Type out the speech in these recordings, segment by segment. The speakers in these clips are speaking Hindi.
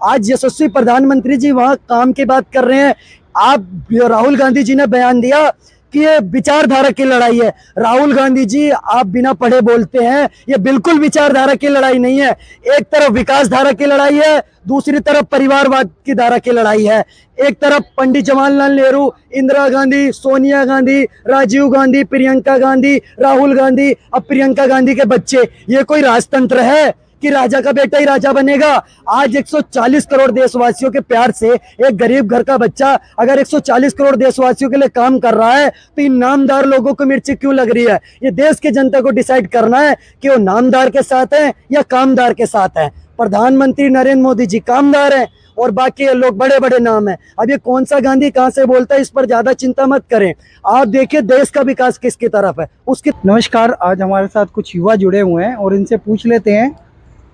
आज यशस्वी प्रधानमंत्री जी वहां काम की बात कर रहे हैं। आप राहुल गांधी जी ने बयान दिया कि ये विचारधारा की लड़ाई है। राहुल गांधी जी, आप बिना पढ़े बोलते हैं, ये बिल्कुल विचारधारा की लड़ाई नहीं है। एक तरफ विकास धारा की लड़ाई है, दूसरी तरफ परिवारवाद की धारा की लड़ाई है। एक तरफ पंडित जवाहरलाल नेहरू, इंदिरा गांधी, सोनिया गांधी, राजीव गांधी, प्रियंका गांधी, राहुल गांधी, अब प्रियंका गांधी के बच्चे। ये कोई राजतंत्र है कि राजा का बेटा ही राजा बनेगा? आज 140 करोड़ देशवासियों के प्यार से एक गरीब घर का बच्चा अगर 140 करोड़ देशवासियों के लिए काम कर रहा है तो इन नामदार लोगों को मिर्ची क्यों लग रही है? ये देश की जनता को डिसाइड करना है कि वो नामदार के साथ हैं या कामदार के साथ हैं। प्रधानमंत्री नरेंद्र मोदी जी कामदार हैं और बाकी लोग बड़े बड़े नाम हैं। अब ये कौन सा गांधी कहां से बोलता है, इस पर ज्यादा चिंता मत करें। आप देखिए देश का विकास किसकी तरफ है उसकी। नमस्कार, आज हमारे साथ कुछ युवा जुड़े हुए हैं और इनसे पूछ लेते हैं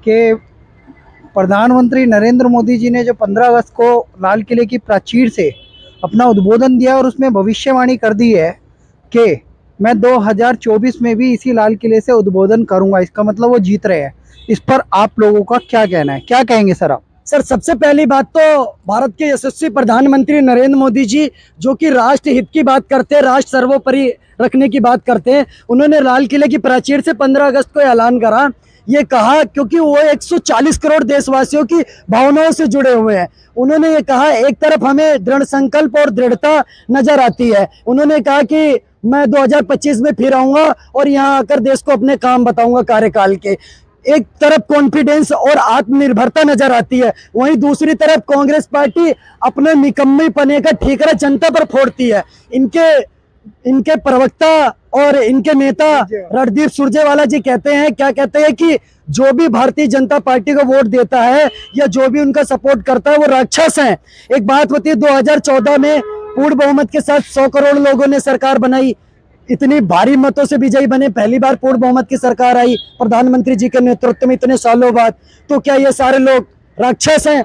कि प्रधानमंत्री नरेंद्र मोदी जी ने जो 15 अगस्त को लाल किले की प्राचीर से अपना उद्बोधन दिया और उसमें भविष्यवाणी कर दी है कि मैं 2024 में भी इसी लाल किले से उद्बोधन करूंगा, इसका मतलब वो जीत रहे हैं। इस पर आप लोगों का क्या कहना है, क्या कहेंगे सर आप? सर, सबसे पहली बात तो भारत के यशस्वी प्रधानमंत्री नरेंद्र मोदी जी जो कि राष्ट्र हित की बात करते हैं, राष्ट्र सर्वोपरि रखने की बात करते हैं, उन्होंने लाल किले की प्राचीर से 15 अगस्त को ऐलान करा। ये कहा क्योंकि वो 140 करोड़ देशवासियों की भावनाओं से जुड़े हुए हैं। उन्होंने ये कहा, एक तरफ हमें दृढ़ संकल्प और दृढ़ता नजर आती है। उन्होंने कहा कि मैं 2025 में फिर आऊंगा और यहाँ आकर देश को अपने काम बताऊंगा कार्यकाल के। एक तरफ कॉन्फिडेंस और आत्मनिर्भरता नजर आती है, वहीं दूसरी तरफ कांग्रेस पार्टी अपने निकम्मेपने का ठीकरा जनता पर फोड़ती है। इनके प्रवक्ता और इनके नेता रणदीप सुरजेवाला जी कहते हैं, क्या कहते हैं कि जो भी भारतीय जनता पार्टी को वोट देता है या जो भी उनका सपोर्ट करता है वो राक्षस हैं। एक बात होती है, 2014 में पूर्ण बहुमत के साथ 100 करोड़ लोगों ने सरकार बनाई, इतनी भारी मतों से विजयी बने, पहली बार पूर्ण बहुमत की सरकार आई प्रधानमंत्री जी के नेतृत्व में इतने सालों बाद। तो क्या ये सारे लोग राक्षस हैं?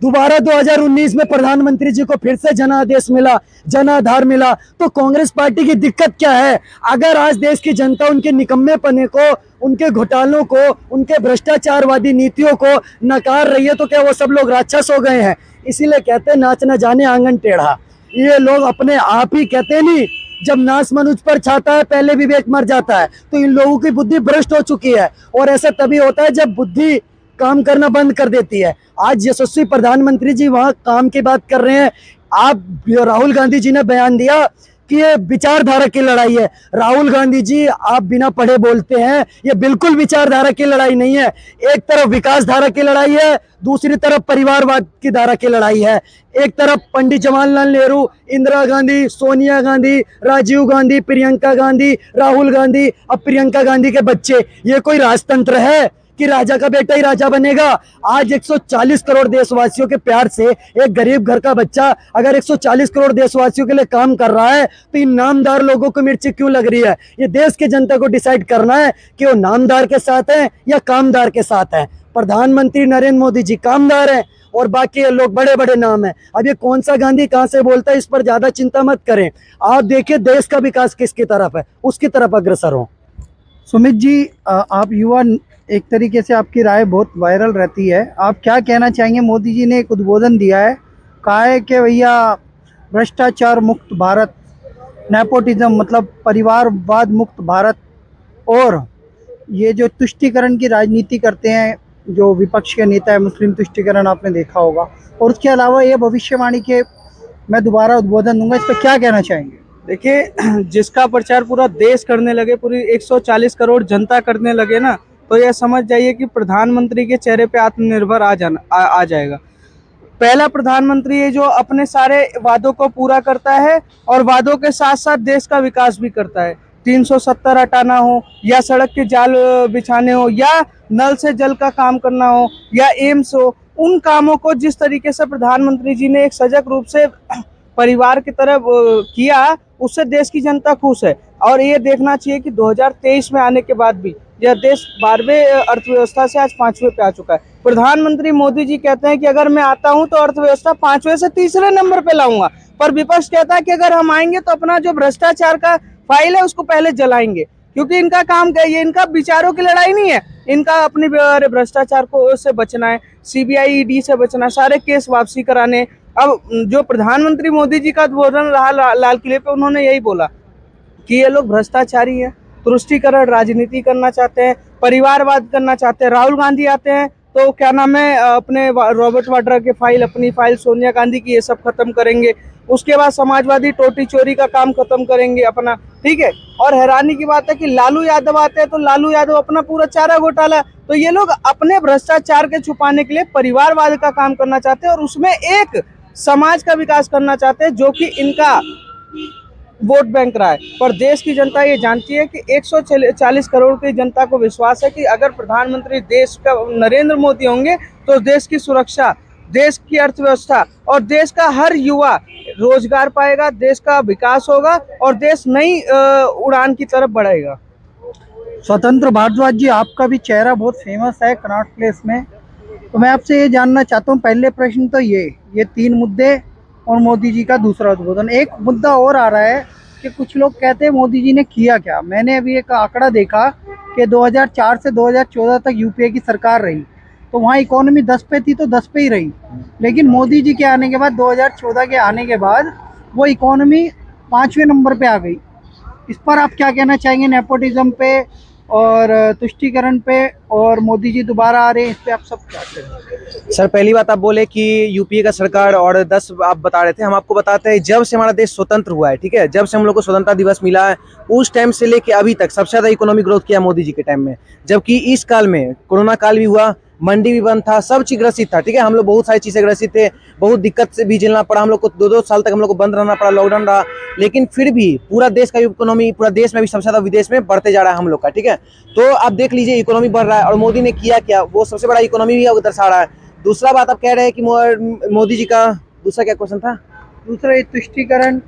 दोबारा 2019 में प्रधानमंत्री जी को फिर से जनादेश मिला, जनाधार मिला। तो कांग्रेस पार्टी की दिक्कत क्या है? अगर आज देश की जनता उनके निकम्मेपने को, उनके घोटालों को, उनके भ्रष्टाचारवादी नीतियों को नकार रही है तो क्या वो सब लोग राक्षस हो गए हैं? इसीलिए कहते हैं नाच न जाने आंगन टेढ़ा। ये लोग अपने आप ही कहते नहीं, जब नाश मनुज पर छाता है पहले विवेक मर जाता है। तो इन लोगों की बुद्धि भ्रष्ट हो चुकी है और ऐसा तभी होता है जब बुद्धि काम करना बंद कर देती है। आज यशस्वी प्रधानमंत्री जी वहां काम की बात कर रहे हैं। आप राहुल गांधी जी ने बयान दिया कि ये विचारधारा की लड़ाई है। राहुल गांधी जी, आप बिना पढ़े बोलते हैं, ये बिल्कुल विचारधारा की लड़ाई नहीं है। एक तरफ विकास धारा की लड़ाई है, दूसरी तरफ परिवारवाद की धारा की लड़ाई है। एक तरफ पंडित जवाहरलाल नेहरू, इंदिरा गांधी, सोनिया गांधी, राजीव गांधी, प्रियंका गांधी, राहुल गांधी, अब प्रियंका गांधी के बच्चे। ये कोई राजतंत्र है कि राजा का बेटा ही राजा बनेगा? आज 140 करोड़ देशवासियों के प्यार से एक गरीब घर का बच्चा अगर 140 करोड़ देशवासियों के लिए काम कर रहा है तो इन नामदार लोगों को मिर्ची क्यों लग रही है? ये देश की जनता को डिसाइड करना है कि वो नामदार के साथ हैं या कामदार के साथ हैं। प्रधानमंत्री नरेंद्र मोदी जी कामदार हैं और बाकी लोग बड़े बड़े नाम हैं। अब ये कौन सा गांधी कहां से बोलता है, इस पर ज्यादा चिंता मत करें। आप देखिए देश का विकास किसकी तरफ है, उसकी तरफ अग्रसर हो। सुमित जी, आप युवा, एक तरीके से आपकी राय बहुत वायरल रहती है, आप क्या कहना चाहेंगे? मोदी जी ने एक उद्बोधन दिया है, कहा है कि भैया भ्रष्टाचार मुक्त भारत, नेपोटिज्म मतलब परिवारवाद मुक्त भारत, और ये जो तुष्टीकरण की राजनीति करते हैं जो विपक्ष के नेता है, मुस्लिम तुष्टीकरण आपने देखा होगा, और उसके अलावा ये भविष्यवाणी के मैं दोबारा उद्बोधन दूंगा, इस पर क्या कहना चाहेंगे? देखिए, जिसका प्रचार पूरा देश करने लगे, पूरी 140 करोड़ जनता करने लगे ना, तो यह समझ जाइए कि प्रधानमंत्री के चेहरे पे आत्मनिर्भर आ जाएगा। पहला प्रधानमंत्री है जो अपने सारे वादों को पूरा करता है और वादों के साथ साथ देश का विकास भी करता है। 370 हटाना हो या सड़क के जाल बिछाने हो या नल से जल का काम करना हो या एम्स हो, उन कामों को जिस तरीके से प्रधानमंत्री जी ने एक सजग रूप से परिवार की तरह किया, उससे देश की जनता खुश है। और ये देखना चाहिए कि 2023 में आने के बाद भी यह देश 12वें अर्थव्यवस्था से आज 5वें पे आ चुका है। प्रधानमंत्री मोदी जी कहते हैं कि अगर मैं आता हूं तो अर्थव्यवस्था 5वें से तीसरे नंबर पे लाऊंगा, पर विपक्ष कहता है कि अगर हम आएंगे तो अपना जो भ्रष्टाचार का फाइल है उसको पहले जलाएंगे, क्योंकि इनका काम क्या है, ये इनका विचारों की लड़ाई नहीं है, इनका अपने भ्रष्टाचार को से बचना है, सीबीआई ईडी से बचना है, सारे केस वापसी कराने। अब जो प्रधानमंत्री मोदी जी का उद्बोधन रहा लाल किले पे, उन्होंने यही बोला कि ये लोग भ्रष्टाचारी हैं, तुष्टीकरण राजनीति करना चाहते हैं, परिवारवाद करना चाहते हैं। राहुल गांधी आते हैं तो क्या नाम है, अपने रॉबर्ट वाड्रा के फाइल, अपनी फाइल, सोनिया गांधी की, ये सब खत्म करेंगे। उसके बाद समाजवादी टोटी चोरी का काम खत्म करेंगे अपना, ठीक है। और हैरानी की बात है कि लालू यादव आते हैं तो लालू यादव अपना पूरा चारा घोटाला। तो ये लोग अपने भ्रष्टाचार के छुपाने के लिए परिवारवाद का काम करना चाहते हैं और उसमें एक समाज का विकास करना चाहते हैं जो कि इनका वोट बैंक रहा है। पर देश की जनता ये जानती है कि 140 करोड़ की जनता को विश्वास है कि अगर प्रधानमंत्री देश का नरेंद्र मोदी होंगे तो देश की सुरक्षा, देश की अर्थव्यवस्था और देश का हर युवा रोजगार पाएगा, देश का विकास होगा और देश नई उड़ान की तरफ बढ़ेगा। स्वतंत्र भारद्वाज जी, आपका भी चेहरा बहुत फेमस है कनॉट प्लेस में, तो मैं आपसे ये जानना चाहता हूँ, पहले प्रश्न तो ये 3 मुद्दे और मोदी जी का दूसरा उद्बोधन। एक मुद्दा और आ रहा है कि कुछ लोग कहते हैं मोदी जी ने किया क्या। मैंने अभी एक आंकड़ा देखा कि 2004 से 2014 तक यूपीए की सरकार रही, तो वहाँ इकोनॉमी 10 पे थी तो 10 पे ही रही, लेकिन मोदी जी के आने के बाद 2014 के आने के बाद वो इकोनॉमी 5वें नंबर पे आ गई। इस पर आप क्या कहना चाहेंगे, नेपोटिज्म पे और तुष्टीकरण पे, और मोदी जी दोबारा आ रहे हैं, इस पे आप सब क्या कहेंगे? सर, पहली बात आप बोले कि यूपीए का सरकार और 10 आप बता रहे थे, हम आपको बताते हैं जब से हमारा देश स्वतंत्र हुआ है, ठीक है, जब से हम लोग को स्वतंत्रता दिवस मिला है उस टाइम से लेके अभी तक सबसे ज्यादा इकोनॉमिक ग्रोथ किया मोदी जी के टाइम में। जबकि इस काल में कोरोना काल भी हुआ, मंडी भी बंद था, सब चीज ग्रसित था, ठीक है, हम लोग बहुत सारी चीजें ग्रसित थे, बहुत दिक्कत से भी झेलना पड़ा हम लोग को, 2-2 साल तक हम लोग को बंद रहना पड़ा, लॉकडाउन रहा, लेकिन फिर भी पूरा देश का इकोनॉमी, पूरा देश में भी सबसे ज्यादा विदेश में बढ़ते जा रहा है हम लोग का, ठीक है। तो आप देख लीजिए इकोनॉमी बढ़ रहा है और मोदी ने किया क्या, वो सबसे बड़ा इकोनॉमी भी दर्शा रहा है। दूसरा बात आप कह रहे हैं कि मोदी जी का दूसरा क्या क्वेश्चन था? दूसरा ये तुष्टीकरण,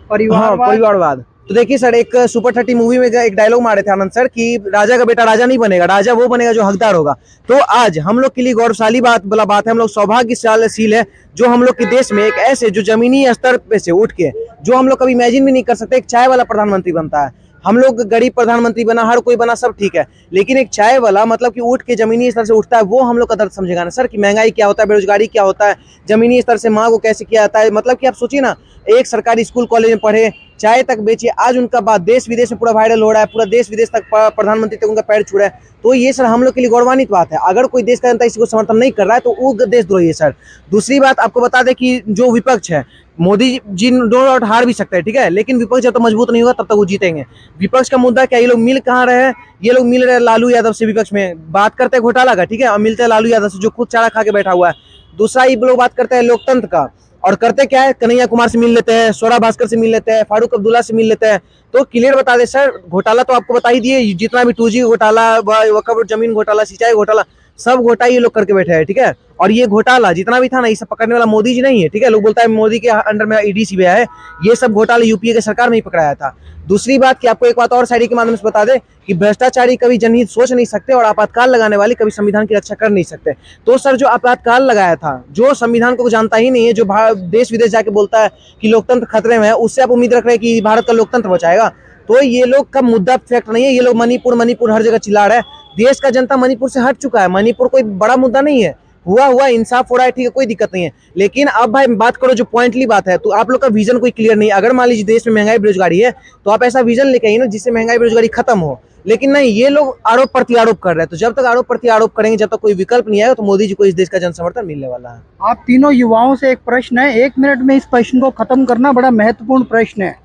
परिवारवाद। परिवारवाद। तो देखिए सर, एक सुपर 30 मूवी में एक डायलॉग मारे थे आनंद सर कि राजा का बेटा राजा नहीं बनेगा, राजा वो बनेगा जो हकदार होगा। तो आज हम लोग के लिए गौरवशाली बात है, हम लोग सौभाग्यशाली है जो हम लोग के देश में एक ऐसे जो जमीनी स्तर पे से उठ के, जो हम लोग कभी इमेजिन भी नहीं कर सकते, एक चाय वाला प्रधानमंत्री बनता है। हम लोग गरीब प्रधानमंत्री बना, हर कोई बना, सब ठीक है, लेकिन एक चाय वाला मतलब कि उठ के जमीनी स्तर से उठता है, वो हम लोग का दर्द समझेगा ना सर कि महंगाई क्या होता है, बेरोजगारी क्या होता है, जमीनी स्तर से माँ को कैसे किया जाता है। मतलब कि आप सोचिए ना, एक सरकारी स्कूल कॉलेज में पढ़े, चाय तक बेचिए, आज उनका बात देश विदेश में पूरा वायरल हो रहा है, पूरा देश विदेश तक प्रधानमंत्री तक उनका पैर छू रहा है। तो ये सर हम लोग के लिए गौरवान्वित बात है। अगर कोई देश का जनता इसको समर्थन नहीं कर रहा है तो वो देशद्रोही है सर। दूसरी बात आपको बता दें कि जो विपक्ष है, मोदी जी नो डाउट हार भी सकते हैं, ठीक है, लेकिन विपक्ष जब तक मजबूत नहीं होगा तब तक वो जीतेंगे। विपक्ष का मुद्दा क्या, ये लोग मिल कहाँ रहे हैं, ये लोग मिल रहे हैं लालू यादव से, विपक्ष में बात करते हैं घोटाला का, ठीक है, और मिलते हैं लालू यादव से जो खुद चारा खा के बैठा हुआ है। दूसरा ये लोग बात करते हैं लोकतंत्र का, और करते क्या है, कन्हैया कुमार से मिल लेते हैं, स्वरा भास्कर से मिल लेते हैं, फारूक अब्दुल्ला से मिल लेते हैं। तो क्लियर बता दे सर, घोटाला तो आपको बता ही दिए, जितना भी 2G घोटाला, वक्फ जमीन घोटाला, सिंचाई घोटाला, सब घोटाला ये लोग करके बैठे हैं, ठीक है। और ये घोटाला जितना भी था ना, ये सब पकड़ने वाला मोदी जी नहीं है, ठीक है। लोग बोलता है मोदी के अंडर में ईडी सीबीआई है, ये सब घोटाला यूपीए की सरकार में ही पकड़ाया था। दूसरी बात कि आपको एक बात और शायरी के माध्यम से बता दे कि भ्रष्टाचारी कभी जनहित सोच नहीं सकते और आपातकाल लगाने वाले कभी संविधान की रक्षा कर नहीं सकते। तो सर जो आपातकाल लगाया था, जो संविधान को जानता ही नहीं है, जो देश विदेश जाके बोलता है कि लोकतंत्र खतरे में है, उससे आप उम्मीद रख रहे हैं कि भारत का लोकतंत्र बचाएगा। तो ये लोग का मुद्दा फैक्ट नहीं है, ये लोग मणिपुर हर जगह चिल्ला रहा है। देश का जनता मणिपुर से हट चुका है, मणिपुर कोई बड़ा मुद्दा नहीं है, हुआ इंसाफ हो रहा है, ठीक है, कोई दिक्कत नहीं है। लेकिन अब भाई बात करो जो पॉइंटली बात है, तो आप लोग का विजन कोई क्लियर नहीं। अगर मान लीजिए देश में महंगाई बेरोजगारी है तो आप ऐसा विजन लेके आइए ना जिससे महंगाई बेरोजगारी खत्म हो, लेकिन नहीं, ये लोग आरोप प्रत्यारोप कर रहे हैं। तो जब तक आरोप प्रत्यारोप करेंगे, जब तक कोई विकल्प नहीं आएगा, तो मोदी जी को इस देश का जन समर्थन मिलने वाला है। आप तीनों युवाओं से एक प्रश्न है, 1 मिनट में इस प्रश्न को खत्म करना, बड़ा महत्वपूर्ण प्रश्न है।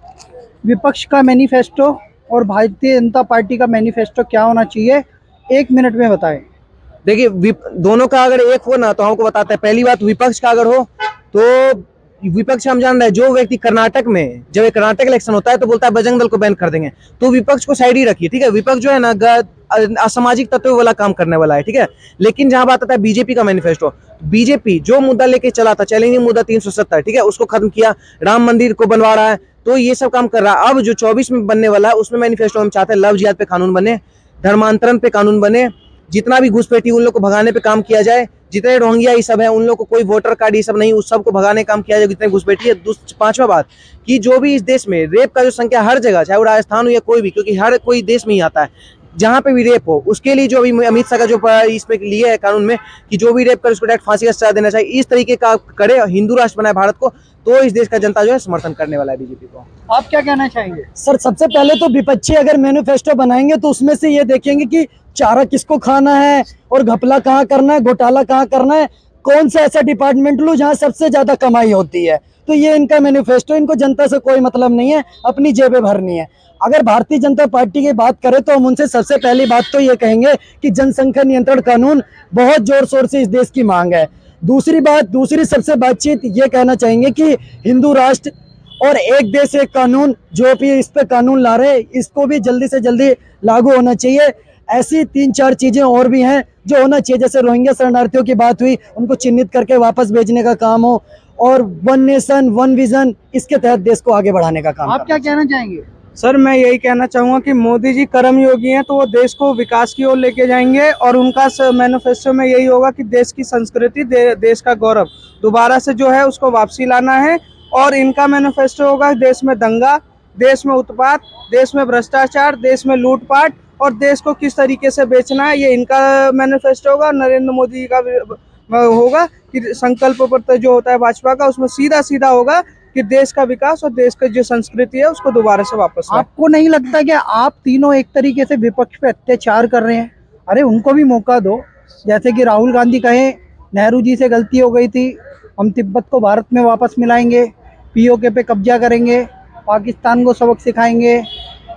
विपक्ष का मैनिफेस्टो और भारतीय जनता पार्टी का मैनिफेस्टो क्या होना चाहिए, 1 मिनट में बताएं। देखिए, दोनों का अगर एक हो ना तो हमको बताते हैं। पहली बात, विपक्ष का अगर हो तो विपक्ष हम जान रहे हैं, जो व्यक्ति कर्नाटक में, जब कर्नाटक इलेक्शन होता है तो बोलता है बजरंग दल को बैन कर देंगे, तो विपक्ष को साइड ही रखिए, ठीक है। विपक्ष जो है ना असामाजिक तत्व वाला काम करने वाला है, ठीक है। लेकिन जहां बात आता है बीजेपी का मैनिफेस्टो, बीजेपी जो मुद्दा लेके चला था, चैलेंजिंग मुद्दा 370, ठीक है, उसको खत्म किया, राम मंदिर को बनवा रहा है, तो ये सब काम कर रहा है। अब जो 24 में बनने वाला है उसमें मैनिफेस्टो हम चाहते हैं लव जिहाद पे कानून बने, धर्मांतरण पे कानून बने, जितना भी घुसपैठी उन लोग को भगाने पे काम किया जाए, जितने रोहिंग्या ये सब है उन लोग को कोई वोटर कार्ड ये सब नहीं, उस सबको भगाने का काम किया जाए, जितने घुसपैठी है। पांचवा बात कि जो भी इस देश में रेप का जो संख्या हर जगह, चाहे वो राजस्थान हो या कोई भी, क्योंकि हर कोई देश में ही आता है जहाँ पे भी रेप हो, उसके लिए जो अभी अमित शाह का जो इसमें लिए है कानून में कि जो भी रेप करे उसको डायरेक्ट फांसी का सजा देना चाहिए, इस तरीके का करे, हिंदू राष्ट्र बनाए भारत को, तो इस देश का जनता जो है समर्थन करने वाला है बीजेपी को। आप क्या कहना चाहेंगे? सर सबसे पहले तो विपक्षी अगर मैनिफेस्टो बनाएंगे तो उसमें से ये देखेंगे कि चारा किसको खाना है और घपला कहाँ करना है, घोटाला कहाँ करना है, कौन सा ऐसा डिपार्टमेंट लो जहाँ सबसे ज्यादा कमाई होती है। तो ये इनका मैनिफेस्टो, इनको जनता से कोई मतलब नहीं है, अपनी जेबें भरनी है। अगर भारतीय जनता पार्टी की बात करें तो हम उनसे सबसे पहली बात तो ये कहेंगे कि जनसंख्या नियंत्रण कानून बहुत जोर शोर से इस देश की मांग है। दूसरी सबसे बातचीत ये कहना चाहेंगे कि हिंदू राष्ट्र और एक देश एक कानून, जो भी इस पे कानून ला रहे हैं इसको भी जल्दी से जल्दी लागू होना चाहिए। ऐसी 3-4 चीजें और भी हैं जो होना चाहिए, जैसे रोहिंग्या शरणार्थियों की बात हुई, उनको चिन्हित करके वापस भेजने का काम हो, और वन नेशन वन विजन, इसके तहत देश को आगे बढ़ाने का काम। आप क्या कहना चाहेंगे? सर मैं यही कहना चाहूँगा कि मोदी जी कर्मयोगी हैं, तो वो देश को विकास की ओर लेके जाएंगे, और उनका मैनिफेस्टो में यही होगा कि देश की संस्कृति, देश का गौरव दोबारा से जो है उसको वापसी लाना है। और इनका मैनिफेस्टो होगा देश में दंगा, देश में उत्पात, देश में भ्रष्टाचार, देश में लूटपाट, और देश को किस तरीके से बेचना है, ये इनका मैनिफेस्टो होगा। नरेंद्र मोदी जी का होगा कि संकल्प पत्र जो होता है भाजपा का, उसमें सीधा सीधा होगा कि देश का विकास और देश की जो संस्कृति है उसको दोबारा से वापस लाए। आपको नहीं लगता कि आप तीनों एक तरीके से विपक्ष पे अत्याचार कर रहे हैं? अरे उनको भी मौका दो, जैसे कि राहुल गांधी कहे नेहरू जी से गलती हो गई थी, हम तिब्बत को भारत में वापस मिलाएंगे, पीओके पे कब्जा करेंगे, पाकिस्तान को सबक सिखाएंगे,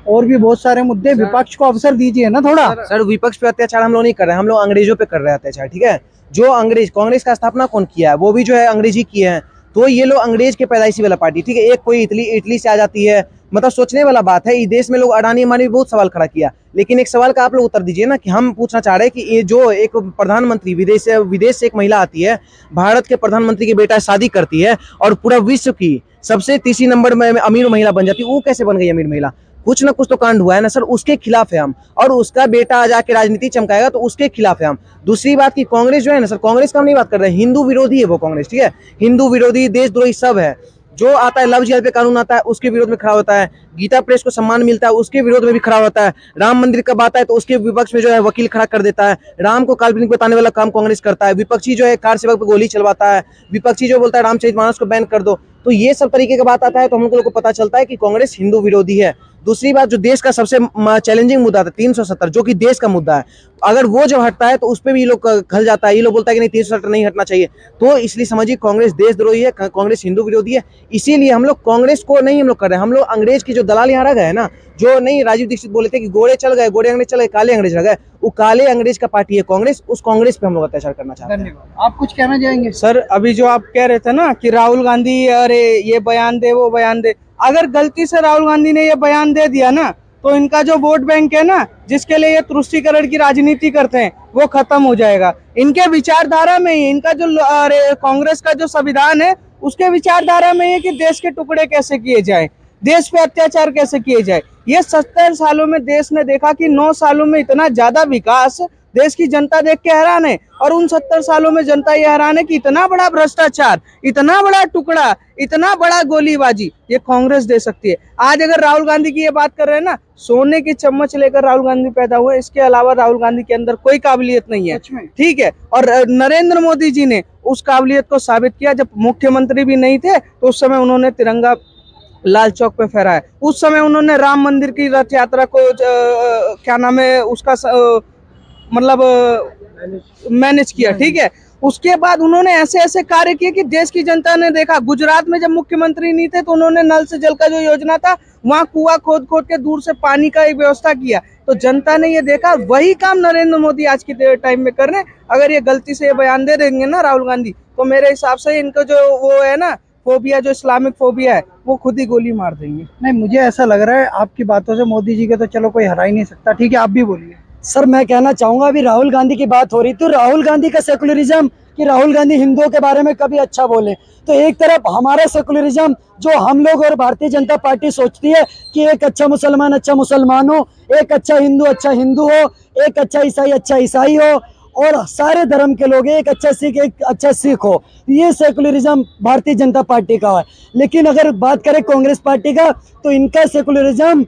और भी बहुत सारे मुद्दे। विपक्ष को अवसर दीजिए ना थोड़ा। सर विपक्ष पे अत्याचार हम लोग नहीं कर रहे हैं, हम लोग अंग्रेजों पे कर रहे हैं अत्याचार, ठीक है। जो अंग्रेज, कांग्रेस का स्थापना कौन किया है, वो भी जो है अंग्रेज ही किए हैं, तो ये लोग अंग्रेज के पैदाइशी वाला पार्टी, ठीक है। एक कोई इटली से आ जाती है, मतलब सोचने वाला बात है। इस देश में लोग अडानी अंबानी भी बहुत सवाल खड़ा किया, लेकिन एक सवाल का आप लोग उत्तर दीजिए ना, कि हम पूछना चाह रहे हैं कि ये जो एक प्रधानमंत्री विदेश से एक महिला आती है, भारत के प्रधानमंत्री की बेटा शादी करती है और पूरा विश्व की सबसे तीसरी नंबर में अमीर महिला बन जाती है, वो कैसे बन गई अमीर महिला? कुछ ना कुछ तो कांड हुआ है ना सर, उसके खिलाफ है हम। और उसका बेटा जाके राजनीति चमकाएगा तो उसके खिलाफ है हम। दूसरी बात की कांग्रेस जो है ना सर, कांग्रेस का हम नहीं बात कर रहे हैं, हिंदू विरोधी है वो कांग्रेस, ठीक है। हिंदू विरोधी, देशद्रोही सब है। जो आता है लव जिहाद पे कानून आता है उसके विरोध में खड़ा होता है, गीता प्रेस को सम्मान मिलता है उसके विरोध में भी खड़ा होता है, राम मंदिर का बात है तो उसके विपक्ष में जो है वकील खड़ा कर देता है, राम को काल्पनिक बताने वाला काम कांग्रेस करता है, विपक्षी जो है कार सेवक पे गोली चलवाता है, विपक्षी जो बोलता है रामचरितमानस को बैन कर दो। तो ये सब तरीके का बात आता है तो हम लोग को पता चलता है कि कांग्रेस हिंदू विरोधी है। दूसरी बात, जो देश का सबसे चैलेंजिंग मुद्दा था 370, जो कि देश का मुद्दा है, अगर वो जब हटता है तो उस पर भी ये लोग खल जाता है। ये लोग बोलता है कि नहीं 370 नहीं हटना चाहिए। तो इसलिए समझिए कांग्रेस देशद्रोही है, कांग्रेस हिंदू विरोधी है। इसीलिए हम लोग कांग्रेस को नहीं हम लोग कर रहे हैं, हम लोग अंग्रेज की जो दलाल यहाँ रह गए ना, जो नहीं राजीव दीक्षित बोले थे कि गोरे चल गए, गोरे अंग्रेज चल गए, काले अंग्रेज रह गए, वो काले अंग्रेज का पार्टी है कांग्रेस, उस कांग्रेस पे हम लोग अत्याचार करना चाहते हैं। धन्यवाद। आप कुछ कहना चाहेंगे? सर अभी जो आप कह रहे थे ना कि राहुल गांधी अरे ये बयान दे वो बयान दे, अगर गलती से राहुल गांधी ने ये बयान दे दिया ना तो इनका जो वोट बैंक है ना, जिसके लिए ये तुष्टीकरण की राजनीति करते हैं, वो खत्म हो जाएगा। इनके विचारधारा में ही, इनका जो कांग्रेस का जो संविधान है उसके विचारधारा में है कि देश के टुकड़े कैसे किए जाए, देश पे अत्याचार कैसे किए जाए। ये 70 सालों में देश ने देखा कि 9 सालों में इतना ज्यादा विकास देश की जनता देख के हैरान है, और उन 70 सालों में जनता ये हैरान है कि इतना बड़ा भ्रष्टाचार, इतना बड़ा टुकड़ा, इतना बड़ा गोलीबाजी ये कांग्रेस दे सकती है। आज अगर राहुल गांधी की ये बात कर रहे हैं ना, सोने की चम्मच लेकर राहुल गांधी पैदा हुए, इसके अलावा राहुल गांधी के अंदर कोई काबिलियत नहीं है, ठीक है। और नरेंद्र मोदी जी ने उस काबिलियत को साबित किया। जब मुख्यमंत्री भी नहीं थे तो उस समय उन्होंने तिरंगा लाल चौक पे फहराया, उस समय उन्होंने राम मंदिर की रथ यात्रा को क्या नाम है उसका मतलब मैनेज किया, ठीक है। उसके बाद उन्होंने ऐसे ऐसे कार्य किए कि देश की जनता ने देखा। गुजरात में जब मुख्यमंत्री नहीं थे तो उन्होंने नल से जल का जो योजना था, वहां कुआं खोद खोद के दूर से पानी का एक व्यवस्था किया, तो जनता ने ये देखा। वही काम नरेंद्र मोदी आज के टाइम में कर रहे हैं। अगर ये गलती से ये बयान दे देंगे ना राहुल गांधी, तो मेरे हिसाब से इनको जो वो है ना फोबिया, जो इस्लामिक फोबिया है, वो खुद ही गोली मार देंगे। नहीं, मुझे ऐसा लग रहा है आपकी बातों से मोदी जी के तो चलो कोई हरा ही नहीं सकता। ठीक है, आप भी बोलिए। सर मैं कहना चाहूंगा, अभी राहुल गांधी की बात हो रही तो राहुल गांधी का सेकुलरिज्म, कि राहुल गांधी हिंदुओं के बारे में कभी अच्छा बोले, तो एक तरफ हमारा सेकुलरिज्म जो हम लोग और भारतीय जनता पार्टी सोचती है कि एक अच्छा मुसलमान हो, एक अच्छा हिंदू हो, एक अच्छा ईसाई हो, और सारे धर्म के लोग हैं, एक अच्छा सिख हो, ये सेकुलरिज्म भारतीय जनता पार्टी का है। लेकिन अगर बात करें कांग्रेस पार्टी का, तो इनका सेकुलरिज्म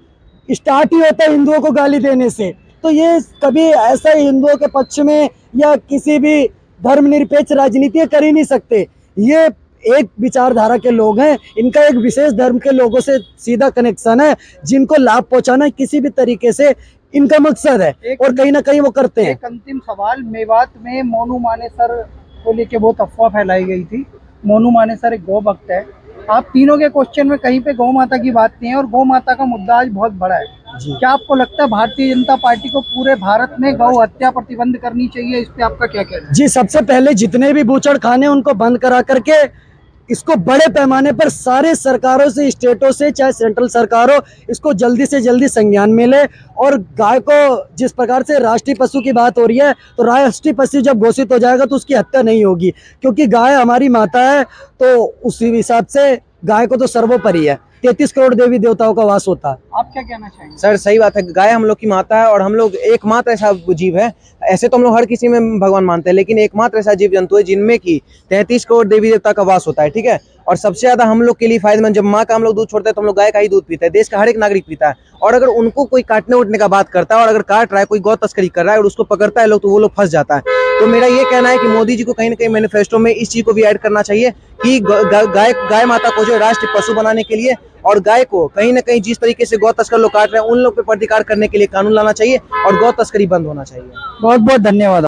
स्टार्ट ही होता है हिंदुओं को गाली देने से। तो ये कभी ऐसा हिंदुओं के पक्ष में या किसी भी धर्मनिरपेक्ष राजनीति कर ही नहीं सकते। ये एक विचारधारा के लोग हैं, इनका एक विशेष धर्म के लोगों से सीधा कनेक्शन है, जिनको लाभ पहुंचाना किसी भी तरीके से इनका मकसद है, और कहीं ना कहीं वो करते हैं। एक अंतिम सवाल, मेवात में मोनू मानेसर को लेके बहुत अफवाह फैलाई गई थी। मोनू मानेसर एक गौ भक्त है, आप तीनों के क्वेश्चन में कहीं पे गौ माता की बात नहीं है, और गौ माता का मुद्दा आज बहुत बड़ा है। क्या आपको लगता है भारतीय जनता पार्टी को पूरे भारत में गौ हत्या प्रतिबंध करनी चाहिए? इस पे आपका क्या कहना है? जी, सबसे पहले जितने भी बूचड़ खाने उनको बंद करा करके इसको बड़े पैमाने पर सारे सरकारों से, स्टेटों से, चाहे सेंट्रल सरकार हो, इसको जल्दी से जल्दी संज्ञान में ले। और गाय को जिस प्रकार से राष्ट्रीय पशु की बात हो रही है, तो राष्ट्रीय पशु जब घोषित हो जाएगा तो उसकी हत्या नहीं होगी, क्योंकि गाय हमारी माता है। तो उसी हिसाब से गाय को तो सर्वोपरि है। 33 करोड़ देवी देवताओं का वास होता है। आप क्या कहना चाहेंगे? सर सही बात है, गाय हम लोग की माता है और हम लोग एकमात्र ऐसा जीव है। ऐसे तो हम लोग हर किसी में भगवान मानते हैं, लेकिन एकमात्र ऐसा जीव जंतु है जिनमें की 33 करोड़ देवी देवता का वास होता है, ठीक है। और सबसे ज्यादा हम लोग के लिए फायदेमंद, जब माँ का हम लोग दूध छोड़ते हैं तो हम लोग गाय का ही दूध पीते हैं, देश का हर एक नागरिक पीता है। और अगर उनको कोई काटने उठने का बात करता है, और अगर काट रहा है, कोई गौ तस्करी कर रहा है और उसको पकड़ता है लोग, तो वो लोग फंस जाता है। तो मेरा ये कहना है कि मोदी जी को कहीं ना कहीं मैनिफेस्टो में इस चीज को भी ऐड करना चाहिए कि गाय माता को जो राष्ट्रीय पशु बनाने के लिए, और गाय को कहीं ना कहीं जिस तरीके से गौ तस्कर लोग काट रहे हैं, उन लोग पे प्रतिकार करने के लिए कानून लाना चाहिए और गौ तस्करी बंद होना चाहिए। बहुत बहुत धन्यवाद।